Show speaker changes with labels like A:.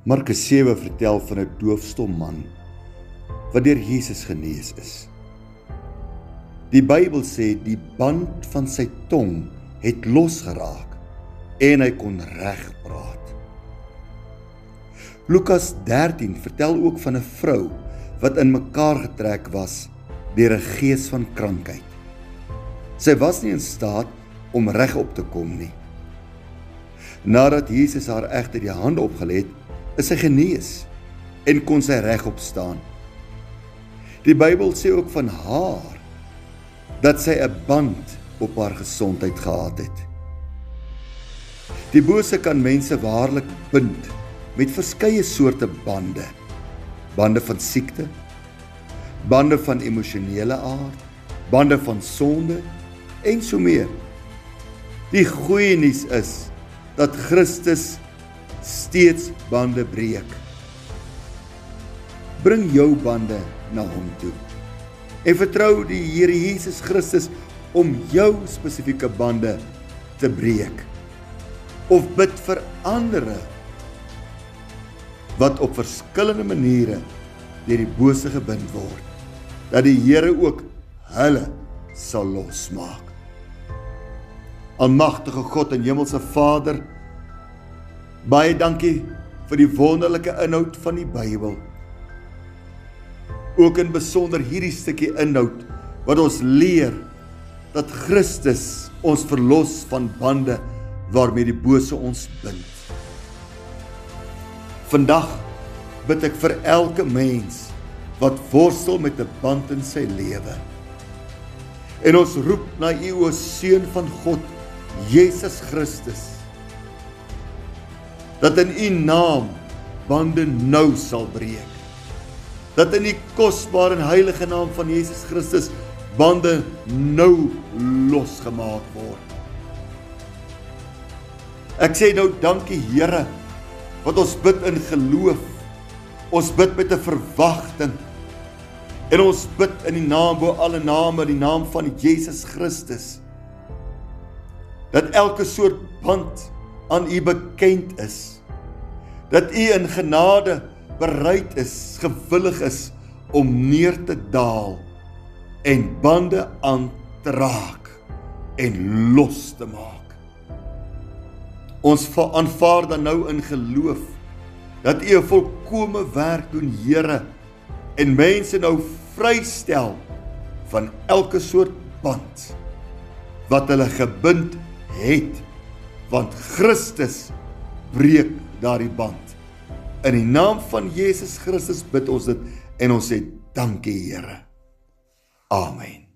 A: Markus 7 vertel van 'n doofstom man wat deur Jesus genees is. Die Bybel sê die band van sy tong het losgeraak en hy kon reg praat. Lukas 13 vertel ook van 'n vrou wat in mekaar getrek was deur 'n gees van krankheid. Sy was nie in staat om regop te kom nie. Nadat Jesus haar egter die hande opgelê het, is sy genees en kon sy regop staan. Die Bybel sê ook van haar dat sy 'n band op haar gesondheid gehad het. Die bose kan mense waarlik bind met verskeie soorte bande. Bande van siekte, bande van emosionele aard, bande van sonde en so meer. Die goeie nuus is dat Christus steeds bande breek. Bring jou bande na hom toe en vertrou die Here Jesus Christus om jou spesifieke bande te breek. Of bid vir ander wat op verskillende maniere deur die bose gebind word, dat die Here ook hulle sal losmaak. Almagtige God en Hemelse Vader, baie dankie vir die wonderlike inhoud van die Bybel. Ook in besonder hierdie stukkie inhoud wat ons leer dat Christus ons verlos van bande waarmee die bose ons bind. Vandag bid ek vir elke mens wat worstel met 'n band in sy lewe. En ons roep na U, o Seun van God, Jesus Christus, dat in U naam bande nou sal breek. Dat in die kosbare en heilige naam van Jesus Christus bande nou losgemaak word. Ek sê nou dankie Here, wat ons bid in geloof, ons bid met 'n verwagting, en ons bid in die naam bo alle name, die naam van Jesus Christus, dat elke soort band aan U bekend is, dat U in genade bereid is, gewillig is, om neer te daal, en bande aan te raak, en los te maak. Ons aanvaar dan nou in geloof, dat U 'n volkome werk doen, Here, en mense nou vrystel van elke soort band, wat hulle gebind het, want Christus breek daardie band. In die naam van Jesus Christus bid ons dit, en ons sê dankie Here. Amen.